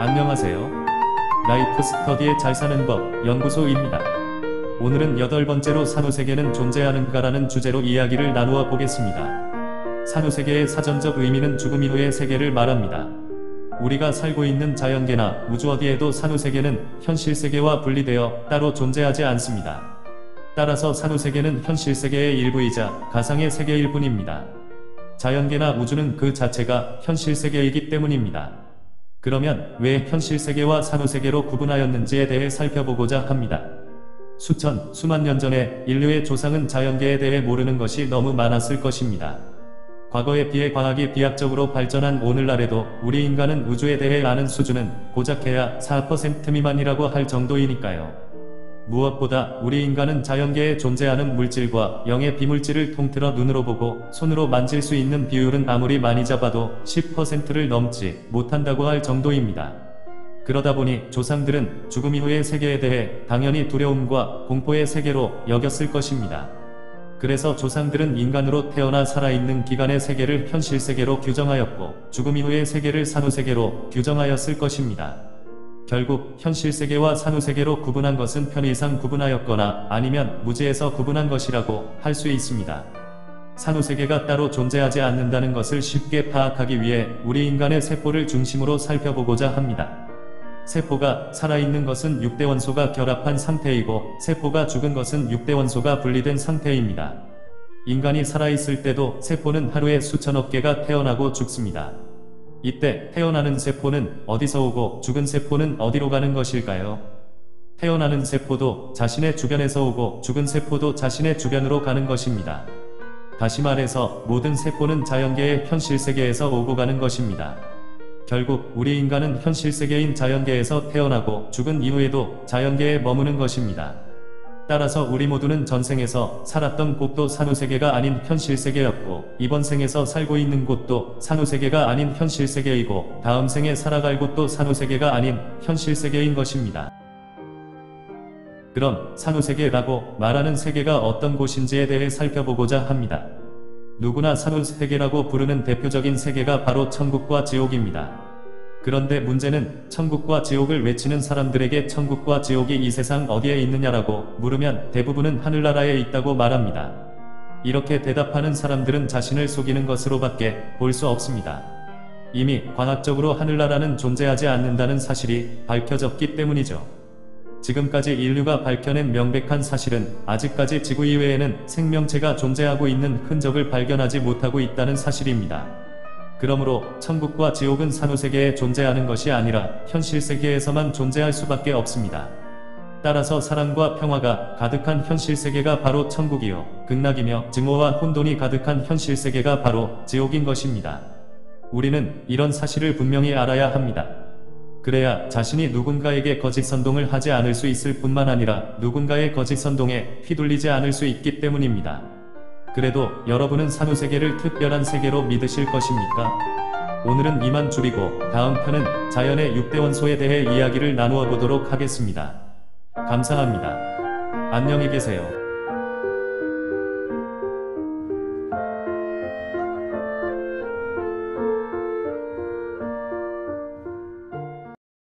안녕하세요. 라이프 스터디의 잘 사는 법 연구소입니다. 오늘은 8번째로 산후세계는 존재하는가라는 주제로 이야기를 나누어 보겠습니다. 산후세계의 사전적 의미는 죽음 이후의 세계를 말합니다. 우리가 살고 있는 자연계나 우주 어디에도 산후세계는 현실세계와 분리되어 따로 존재하지 않습니다. 따라서 산후세계는 현실세계의 일부이자 가상의 세계일 뿐입니다. 자연계나 우주는 그 자체가 현실세계이기 때문입니다. 그러면 왜 현실세계와 산후세계로 구분하였는지에 대해 살펴보고자 합니다. 수천, 수만 년 전에 인류의 조상은 자연계에 대해 모르는 것이 너무 많았을 것입니다. 과거에 비해 과학이 비약적으로 발전한 오늘날에도 우리 인간은 우주에 대해 아는 수준은 고작해야 4% 미만이라고 할 정도이니까요. 무엇보다 우리 인간은 자연계에 존재하는 물질과 영의 비물질을 통틀어 눈으로 보고 손으로 만질 수 있는 비율은 아무리 많이 잡아도 10%를 넘지 못한다고 할 정도입니다. 그러다 보니 조상들은 죽음 이후의 세계에 대해 당연히 두려움과 공포의 세계로 여겼을 것입니다. 그래서 조상들은 인간으로 태어나 살아있는 기간의 세계를 현실세계로 규정하였고 죽음 이후의 세계를 산후세계로 규정하였을 것입니다. 결국 현실세계와 산후세계로 구분한 것은 편의상 구분하였거나 아니면 무지에서 구분한 것이라고 할 수 있습니다. 산후세계가 따로 존재하지 않는다는 것을 쉽게 파악하기 위해 우리 인간의 세포를 중심으로 살펴보고자 합니다. 세포가 살아있는 것은 6대 원소가 결합한 상태이고 세포가 죽은 것은 6대 원소가 분리된 상태입니다. 인간이 살아있을 때도 세포는 하루에 수천억 개가 태어나고 죽습니다. 이때 태어나는 세포는 어디서 오고 죽은 세포는 어디로 가는 것일까요? 태어나는 세포도 자신의 주변에서 오고 죽은 세포도 자신의 주변으로 가는 것입니다. 다시 말해서 모든 세포는 자연계의 현실세계에서 오고 가는 것입니다. 결국 우리 인간은 현실세계인 자연계에서 태어나고 죽은 이후에도 자연계에 머무는 것입니다. 따라서 우리 모두는 전생에서 살았던 곳도 산후세계가 아닌 현실세계였고 이번 생에서 살고 있는 곳도 산후세계가 아닌 현실세계이고 다음 생에 살아갈 곳도 산후세계가 아닌 현실세계인 것입니다. 그럼 산후세계라고 말하는 세계가 어떤 곳인지에 대해 살펴보고자 합니다. 누구나 산후세계라고 부르는 대표적인 세계가 바로 천국과 지옥입니다. 그런데 문제는 천국과 지옥을 외치는 사람들에게 천국과 지옥이 이 세상 어디에 있느냐라고 물으면 대부분은 하늘나라에 있다고 말합니다. 이렇게 대답하는 사람들은 자신을 속이는 것으로밖에 볼 수 없습니다. 이미 과학적으로 하늘나라는 존재하지 않는다는 사실이 밝혀졌기 때문이죠. 지금까지 인류가 밝혀낸 명백한 사실은 아직까지 지구 이외에는 생명체가 존재하고 있는 흔적을 발견하지 못하고 있다는 사실입니다. 그러므로 천국과 지옥은 산후세계에 존재하는 것이 아니라 현실세계에서만 존재할 수밖에 없습니다. 따라서 사랑과 평화가 가득한 현실세계가 바로 천국이요 극락이며 증오와 혼돈이 가득한 현실세계가 바로 지옥인 것입니다. 우리는 이런 사실을 분명히 알아야 합니다. 그래야 자신이 누군가에게 거짓 선동을 하지 않을 수 있을 뿐만 아니라 누군가의 거짓 선동에 휘둘리지 않을 수 있기 때문입니다. 그래도 여러분은 산후세계를 특별한 세계로 믿으실 것입니까? 오늘은 이만 줄이고 다음 편은 자연의 6대 원소에 대해 이야기를 나누어 보도록 하겠습니다. 감사합니다. 안녕히 계세요.